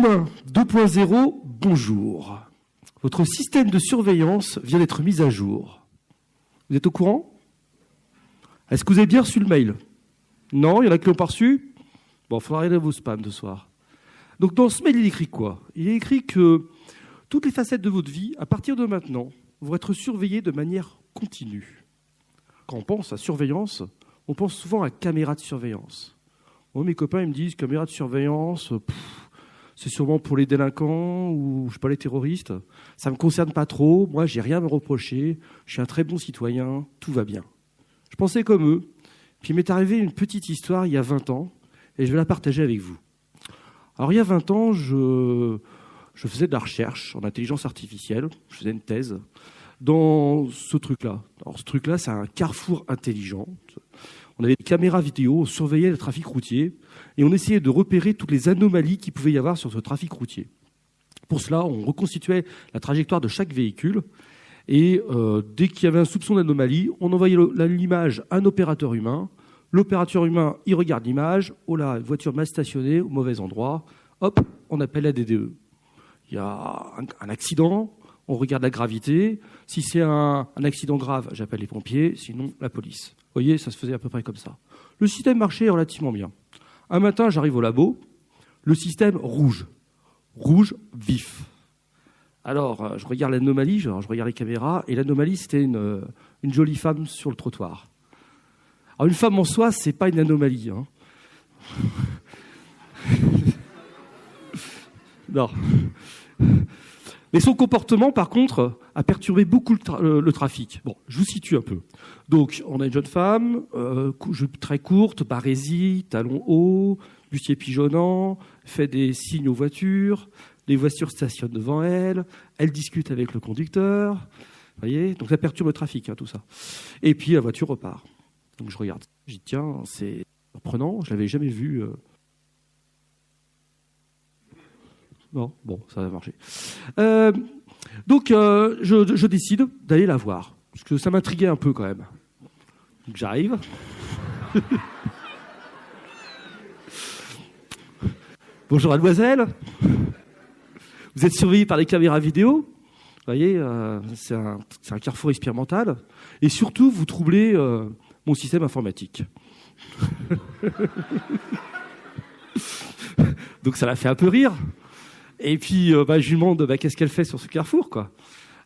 Humain 2.0, bonjour. Votre système de surveillance vient d'être mis à jour. Vous êtes au courant? Est-ce que vous avez bien reçu le mail? Non, il y en a qui l'ont pas reçu? Bon, il faudra regarder vos spams ce soir. Donc dans ce mail, il est écrit quoi? Il est écrit que toutes les facettes de votre vie, à partir de maintenant, vont être surveillées de manière continue. Quand on pense à surveillance, on pense souvent à caméra de surveillance. Moi, mes copains ils me disent caméra de surveillance, c'est sûrement pour les délinquants ou je sais pas les terroristes. Ça me concerne pas trop. Moi, j'ai rien à me reprocher. Je suis un très bon citoyen. Tout va bien. Je pensais comme eux. Puis il m'est arrivé une petite histoire il y a 20 ans et je vais la partager avec vous. Alors il y a 20 ans, je faisais de la recherche en intelligence artificielle. Je faisais une thèse dans ce truc-là. Alors ce truc-là, c'est un carrefour intelligent. On avait des caméras vidéo, on surveillait le trafic routier et on essayait de repérer toutes les anomalies qu'il pouvait y avoir sur ce trafic routier. Pour cela, on reconstituait la trajectoire de chaque véhicule et dès qu'il y avait un soupçon d'anomalie, on envoyait l'image à un opérateur humain. L'opérateur humain, il regarde l'image. Oh là, une voiture mal stationnée au mauvais endroit. Hop, on appelle la DDE. Il y a un accident, on regarde la gravité. Si c'est un accident grave, j'appelle les pompiers, sinon la police. Vous voyez, ça se faisait à peu près comme ça. Le système marchait relativement bien. Un matin, j'arrive au labo, le système rouge vif. Alors, je regarde l'anomalie, je regarde les caméras, et l'anomalie, c'était une jolie femme sur le trottoir. Alors, une femme en soi, c'est pas une anomalie. Hein. Non. Mais son comportement, par contre, a perturbé beaucoup le trafic. Bon, je vous situe un peu. Donc, on a une jeune femme, jupe très courte, barésie, talons hauts, bustier pigeonnant, fait des signes aux voitures, les voitures stationnent devant elle, elle discute avec le conducteur, vous voyez, donc ça perturbe le trafic, hein, tout ça. Et puis la voiture repart. Donc je regarde, je dis tiens, c'est surprenant, je l'avais jamais vu. Non, bon, ça va marcher. Donc je décide d'aller la voir, parce que ça m'intriguait un peu quand même. Donc j'arrive. Bonjour mademoiselle. Vous êtes surveillée par les caméras vidéo. Vous voyez, c'est un carrefour expérimental. Et surtout, vous troublez mon système informatique. Donc ça l'a fait un peu rire. Et puis, je lui demande qu'est-ce qu'elle fait sur ce carrefour, quoi.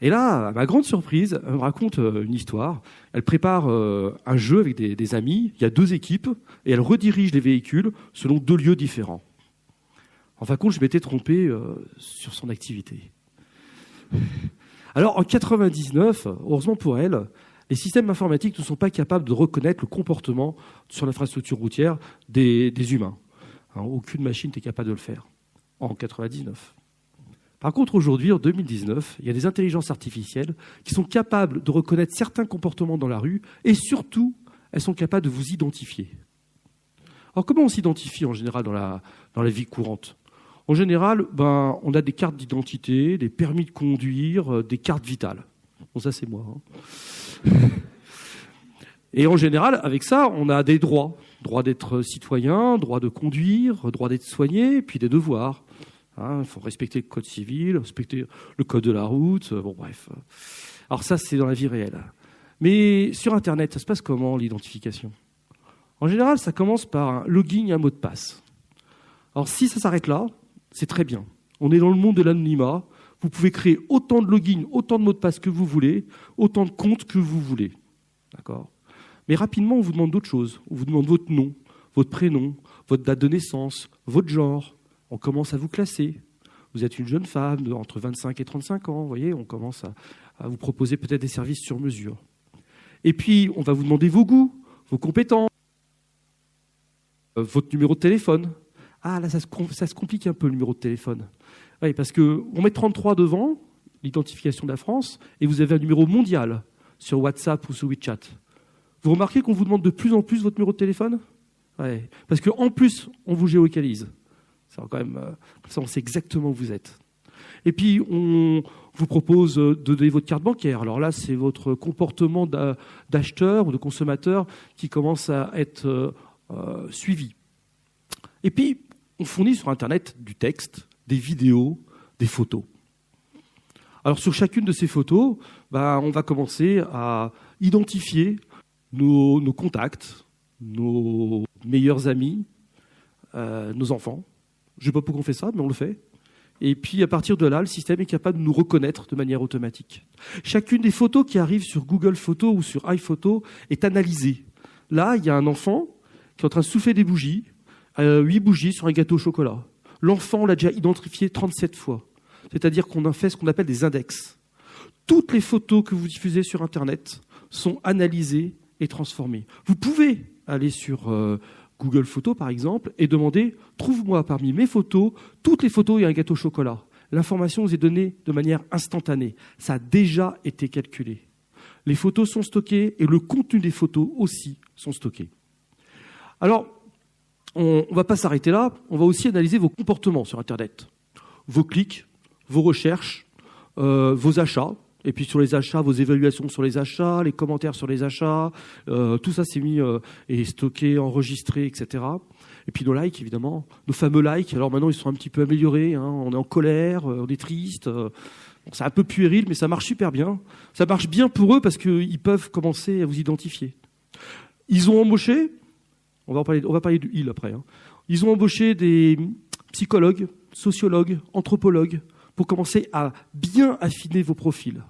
Et là, à ma grande surprise, elle me raconte une histoire. Elle prépare un jeu avec des amis. Il y a 2 équipes et elle redirige les véhicules selon 2 lieux différents. En fin de compte, je m'étais trompé sur son activité. Alors, en 99, heureusement pour elle, les systèmes informatiques ne sont pas capables de reconnaître le comportement sur l'infrastructure routière des humains. Hein, aucune machine n'est capable de le faire. En 99. Par contre, aujourd'hui, en 2019, il y a des intelligences artificielles qui sont capables de reconnaître certains comportements dans la rue et surtout, elles sont capables de vous identifier. Alors, comment on s'identifie en général dans la vie courante? En général, on a des cartes d'identité, des permis de conduire, des cartes vitales. Bon, ça, c'est moi. Hein. Et en général, avec ça, on a des droits. Droit d'être citoyen, droit de conduire, droit d'être soigné, puis des devoirs. Il faut respecter le code civil, respecter le code de la route, bon bref. Alors ça, c'est dans la vie réelle. Mais sur Internet, ça se passe comment, l'identification? En général, ça commence par un login et un mot de passe. Alors si ça s'arrête là, c'est très bien. On est dans le monde de l'anonymat. Vous pouvez créer autant de logins, autant de mots de passe que vous voulez, autant de comptes que vous voulez. D'accord ? Mais rapidement, on vous demande d'autres choses. On vous demande votre nom, votre prénom, votre date de naissance, votre genre. On commence à vous classer. Vous êtes une jeune femme entre 25 et 35 ans. Vous voyez, on commence à vous proposer peut-être des services sur mesure. Et puis, on va vous demander vos goûts, vos compétences, votre numéro de téléphone. Ah, là, ça se complique un peu, le numéro de téléphone. Oui, parce qu'on met 33 devant, l'identification de la France, et vous avez un numéro mondial sur WhatsApp ou sur WeChat. Vous remarquez qu'on vous demande de plus en plus votre numéro de téléphone? Ouais. Parce qu'en plus, on vous géolocalise. Ça, quand même, comme ça, on sait exactement où vous êtes. Et puis, on vous propose de donner votre carte bancaire. Alors là, c'est votre comportement d'acheteur ou de consommateur qui commence à être suivi. Et puis, on fournit sur Internet du texte, des vidéos, des photos. Alors sur chacune de ces photos, on va commencer à identifier nos contacts, nos meilleurs amis, nos enfants. Je ne sais pas pourquoi on fait ça, mais on le fait. Et puis à partir de là, le système est capable de nous reconnaître de manière automatique. Chacune des photos qui arrivent sur Google Photos ou sur iPhoto est analysée. Là, il y a un enfant qui est en train de souffler des bougies, 8 bougies sur un gâteau au chocolat. L'enfant l'a déjà identifié 37 fois. C'est-à-dire qu'on a fait ce qu'on appelle des index. Toutes les photos que vous diffusez sur Internet sont analysées et transformées. Vous pouvez aller sur Google Photos, par exemple, et demander « Trouve-moi parmi mes photos, toutes les photos, il y a un gâteau au chocolat ». L'information vous est donnée de manière instantanée. Ça a déjà été calculé. Les photos sont stockées et le contenu des photos aussi sont stockés. Alors, on ne va pas s'arrêter là. On va aussi analyser vos comportements sur Internet. Vos clics, vos recherches, vos achats. Et puis sur les achats, vos évaluations sur les achats, les commentaires sur les achats. Tout ça c'est mis et stocké, enregistré, etc. Et puis nos likes, évidemment. Nos fameux likes. Alors maintenant, ils sont un petit peu améliorés. On est en colère, on est triste. C'est un peu puéril, mais ça marche super bien. Ça marche bien pour eux parce qu'ils peuvent commencer à vous identifier. Ils ont embauché, on va parler du « il » après. Ils ont embauché des psychologues, sociologues, anthropologues pour commencer à bien affiner vos profils.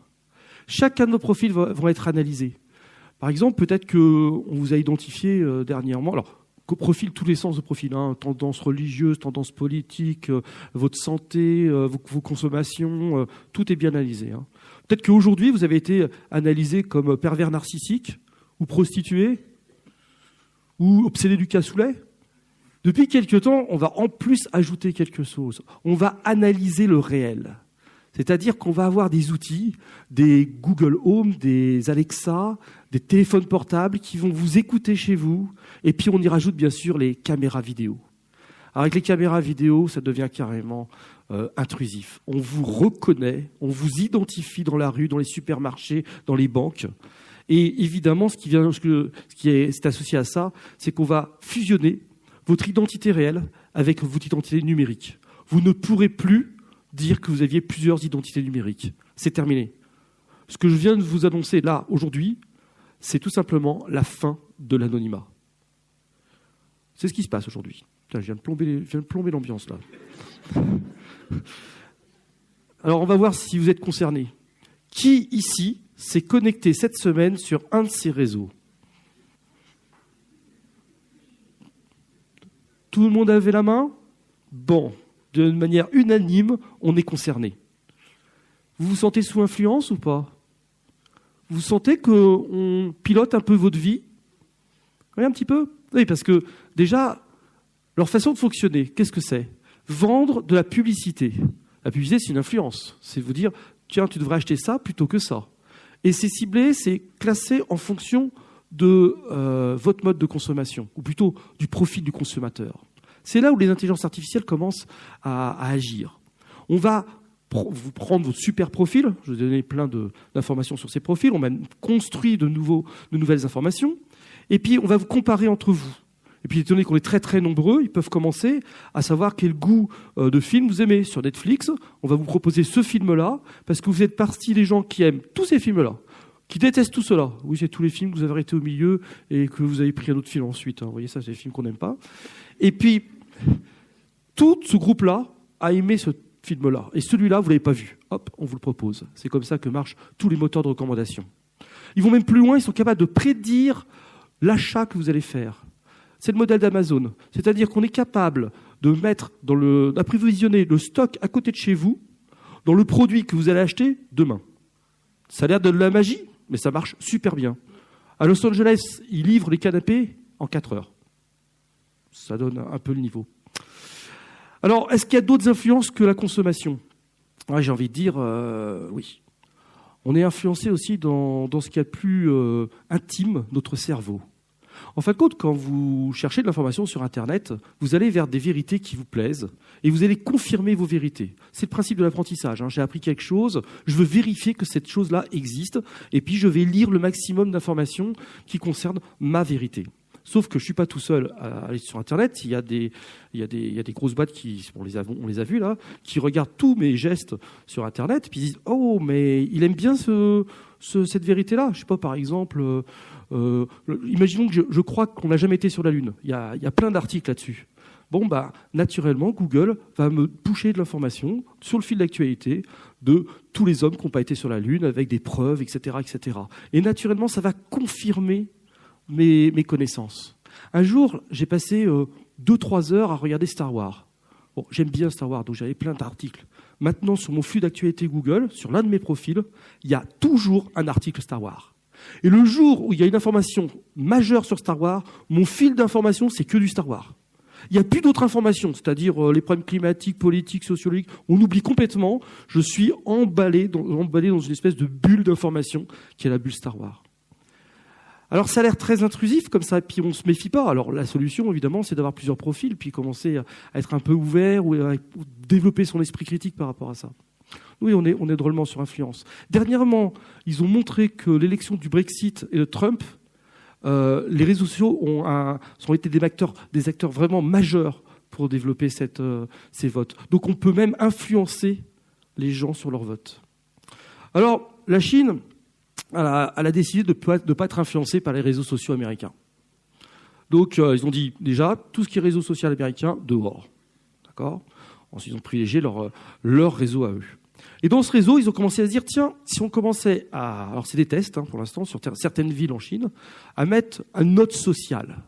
Chacun de vos profils vont être analysés. Par exemple, peut-être qu'on vous a identifié dernièrement... Alors, profil, tous les sens de profil, tendance religieuse, tendance politique, votre santé, vos consommations, tout est bien analysé. Peut-être qu'aujourd'hui, vous avez été analysé comme pervers narcissique, ou prostitué, ou obsédé du cassoulet. Depuis quelque temps, on va en plus ajouter quelque chose. On va analyser le réel. C'est-à-dire qu'on va avoir des outils, des Google Home, des Alexa, des téléphones portables qui vont vous écouter chez vous. Et puis on y rajoute bien sûr les caméras vidéo. Alors avec les caméras vidéo, ça devient carrément intrusif. On vous reconnaît, on vous identifie dans la rue, dans les supermarchés, dans les banques. Et évidemment, ce qui est associé à ça, c'est qu'on va fusionner votre identité réelle avec votre identité numérique. Vous ne pourrez plus dire que vous aviez plusieurs identités numériques. C'est terminé. Ce que je viens de vous annoncer là, aujourd'hui, c'est tout simplement la fin de l'anonymat. C'est ce qui se passe aujourd'hui. Putain, je viens de plomber l'ambiance là. Alors, on va voir si vous êtes concernés. Qui, ici, s'est connecté cette semaine sur un de ces réseaux ? Tout le monde a levé la main ? Bon. De manière unanime, on est concerné. Vous vous sentez sous influence ou pas ? Vous sentez qu'on pilote un peu votre vie ? Oui, un petit peu ? Oui, parce que déjà, leur façon de fonctionner, qu'est-ce que c'est ? Vendre de la publicité. La publicité, c'est une influence. C'est vous dire, tiens, tu devrais acheter ça plutôt que ça. Et c'est ciblé, c'est classé en fonction de votre mode de consommation, ou plutôt du profil du consommateur. C'est là où les intelligences artificielles commencent à agir. On va vous prendre votre super profil. Je vais vous donner plein d'informations sur ces profils. On va construire de nouvelles informations. Et puis, on va vous comparer entre vous. Et puis, étant donné qu'on est très, très nombreux, ils peuvent commencer à savoir quel goût de film vous aimez. Sur Netflix, on va vous proposer ce film-là parce que vous êtes partie des gens qui aiment tous ces films-là, qui détestent tout cela. Oui, c'est tous les films que vous avez arrêtés au milieu et que vous avez pris un autre film ensuite. Vous voyez, ça, c'est les films qu'on n'aime pas. Et puis, tout ce groupe-là a aimé ce film-là. Et celui-là, vous ne l'avez pas vu. Hop, on vous le propose. C'est comme ça que marchent tous les moteurs de recommandation. Ils vont même plus loin, ils sont capables de prédire l'achat que vous allez faire. C'est le modèle d'Amazon. C'est-à-dire qu'on est capable de mettre d'approvisionner le stock à côté de chez vous dans le produit que vous allez acheter demain. Ça a l'air de la magie, mais ça marche super bien. À Los Angeles, ils livrent les canapés en 4 heures. Ça donne un peu le niveau. Alors, est-ce qu'il y a d'autres influences que la consommation ? J'ai envie de dire oui. On est influencé aussi dans ce qu'il y a de plus intime, notre cerveau. En fin de compte, quand vous cherchez de l'information sur Internet, vous allez vers des vérités qui vous plaisent et vous allez confirmer vos vérités. C'est le principe de l'apprentissage. J'ai appris quelque chose, je veux vérifier que cette chose-là existe et puis je vais lire le maximum d'informations qui concernent ma vérité. Sauf que je suis pas tout seul à aller sur Internet. Il y a des grosses boîtes on les a vues là, qui regardent tous mes gestes sur Internet, puis ils disent oh mais il aime bien cette vérité-là. Je sais pas, par exemple, imaginons que je crois qu'on n'a jamais été sur la Lune. Il y a plein d'articles là-dessus. Bon, naturellement, Google va me pusher de l'information sur le fil d'actualité de tous les hommes qui n'ont pas été sur la Lune avec des preuves, etc., etc. Et naturellement, ça va confirmer mes connaissances. Un jour, j'ai passé 2-3 heures à regarder Star Wars. Bon, j'aime bien Star Wars, donc j'avais plein d'articles. Maintenant, sur mon flux d'actualité Google, sur l'un de mes profils, il y a toujours un article Star Wars. Et le jour où il y a une information majeure sur Star Wars, mon fil d'information, c'est que du Star Wars. Il n'y a plus d'autres informations, c'est-à-dire les problèmes climatiques, politiques, sociologiques. On oublie complètement. Je suis emballé dans une espèce de bulle d'information qui est la bulle Star Wars. Alors ça a l'air très intrusif comme ça, et puis on ne se méfie pas. Alors la solution, évidemment, c'est d'avoir plusieurs profils, puis commencer à être un peu ouvert ou à développer son esprit critique par rapport à ça. Oui, on est drôlement sur influence. Dernièrement, ils ont montré que l'élection du Brexit et de Trump, les réseaux sociaux ont été des acteurs vraiment majeurs pour développer ces votes. Donc on peut même influencer les gens sur leur vote. Alors, la Chine, elle a décidé de ne pas être influencée par les réseaux sociaux américains. Donc ils ont dit déjà, tout ce qui est réseau social américain, dehors. D'accord ? Ensuite, ils ont privilégié leur réseau à eux. Et dans ce réseau, ils ont commencé à se dire, tiens, si on commençait alors c'est des tests pour l'instant, sur certaines villes en Chine, à mettre une note sociale.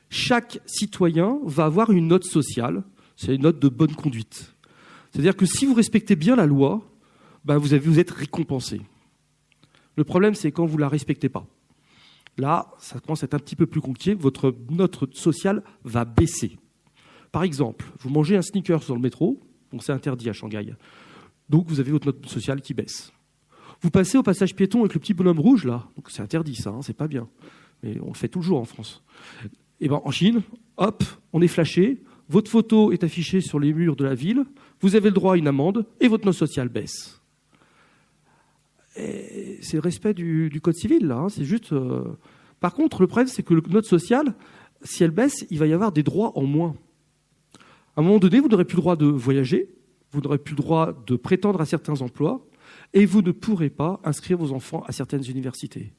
Chaque citoyen va avoir une note sociale, c'est une note de bonne conduite. C'est-à-dire que si vous respectez bien la loi, vous êtes récompensé. Le problème, c'est quand vous ne la respectez pas. Là, ça commence à être un petit peu plus compliqué, votre note sociale va baisser. Par exemple, vous mangez un Snickers dans le métro, donc c'est interdit à Shanghai. Donc, vous avez votre note sociale qui baisse. Vous passez au passage piéton avec le petit bonhomme rouge, là. Donc, c'est interdit, ça, c'est pas bien. Mais on le fait toujours en France. Et en Chine, hop, on est flashé. Votre photo est affichée sur les murs de la ville. Vous avez le droit à une amende et votre note sociale baisse. Et c'est le respect du code civil, là. C'est juste... Par contre, le problème, c'est que la note sociale, si elle baisse, il va y avoir des droits en moins. À un moment donné, vous n'aurez plus le droit de voyager. Vous n'aurez plus le droit de prétendre à certains emplois et vous ne pourrez pas inscrire vos enfants à certaines universités.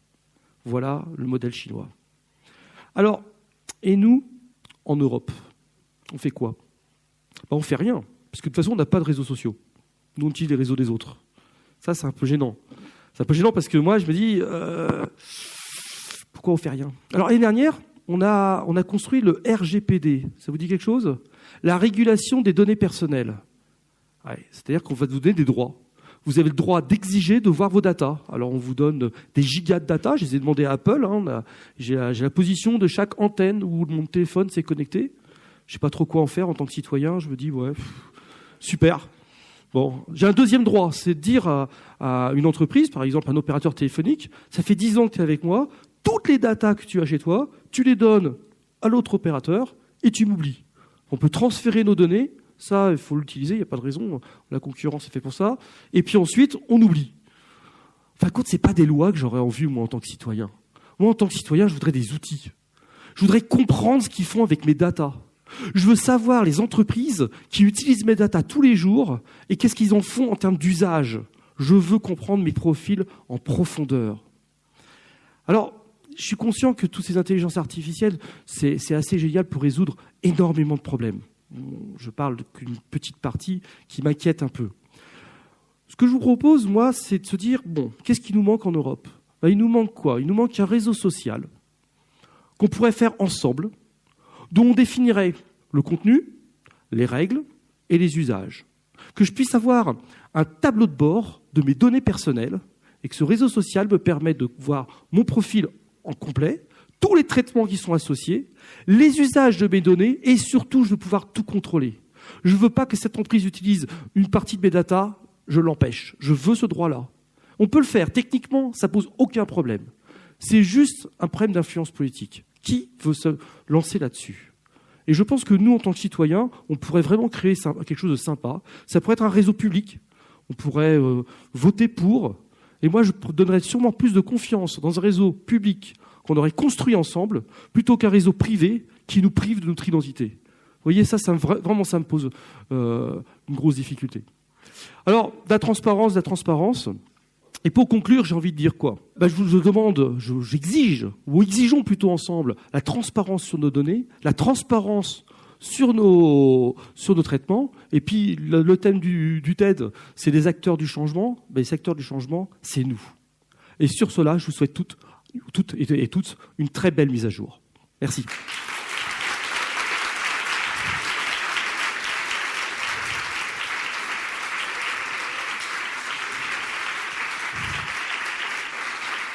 Voilà le modèle chinois. Alors, et nous, en Europe, on fait quoi ? On ne fait rien, parce que de toute façon, on n'a pas de réseaux sociaux. Nous, on utilise les réseaux des autres. Ça, c'est un peu gênant. C'est un peu gênant parce que moi, je me dis, pourquoi on ne fait rien ? Alors, l'année dernière, on a construit le RGPD. Ça vous dit quelque chose ? La régulation des données personnelles. Ouais, c'est-à-dire qu'on va vous donner des droits. Vous avez le droit d'exiger de voir vos datas. Alors, on vous donne des gigas de data. Je les ai demandé à Apple. J'ai la position de chaque antenne où mon téléphone s'est connecté. Je ne sais pas trop quoi en faire en tant que citoyen. Je me dis, ouais, super. Bon, j'ai un deuxième droit. C'est de dire à une entreprise, par exemple un opérateur téléphonique, ça fait 10 ans que tu es avec moi. Toutes les datas que tu as chez toi, tu les donnes à l'autre opérateur et tu m'oublies. On peut transférer nos données. Ça, il faut l'utiliser, il n'y a pas de raison. La concurrence est faite pour ça. Et puis ensuite, on oublie. Enfin, ce n'est pas des lois que j'aurais en vue, moi, en tant que citoyen. Moi, en tant que citoyen, je voudrais des outils. Je voudrais comprendre ce qu'ils font avec mes datas. Je veux savoir les entreprises qui utilisent mes datas tous les jours et qu'est-ce qu'ils en font en termes d'usage. Je veux comprendre mes profils en profondeur. Alors, je suis conscient que toutes ces intelligences artificielles, c'est assez génial pour résoudre énormément de problèmes. Je parle qu'une petite partie qui m'inquiète un peu. Ce que je vous propose, moi, c'est de se dire, bon, qu'est-ce qui nous manque en Europe ? Il nous manque quoi ? Il nous manque un réseau social qu'on pourrait faire ensemble, dont on définirait le contenu, les règles et les usages. Que je puisse avoir un tableau de bord de mes données personnelles et que ce réseau social me permette de voir mon profil en complet, tous les traitements qui sont associés, les usages de mes données et surtout, je veux pouvoir tout contrôler. Je ne veux pas que cette entreprise utilise une partie de mes datas, je l'empêche. Je veux ce droit-là. On peut le faire. Techniquement, ça ne pose aucun problème. C'est juste un problème d'influence politique. Qui veut se lancer là-dessus ? Et je pense que nous, en tant que citoyens, on pourrait vraiment créer quelque chose de sympa. Ça pourrait être un réseau public. On pourrait voter pour. Et moi, je donnerais sûrement plus de confiance dans un réseau public qu'on aurait construit ensemble, plutôt qu'un réseau privé qui nous prive de notre identité. Vous voyez, vraiment, ça me pose une grosse difficulté. Alors, de la transparence. Et pour conclure, j'ai envie de dire quoi ? Je vous demande, j'exige, ou exigeons plutôt ensemble, la transparence sur nos données, la transparence sur nos traitements. Et puis, le thème du TED, c'est les acteurs du changement. Les acteurs du changement, c'est nous. Et sur cela, je vous souhaite toutes et toutes une très belle mise à jour. Merci.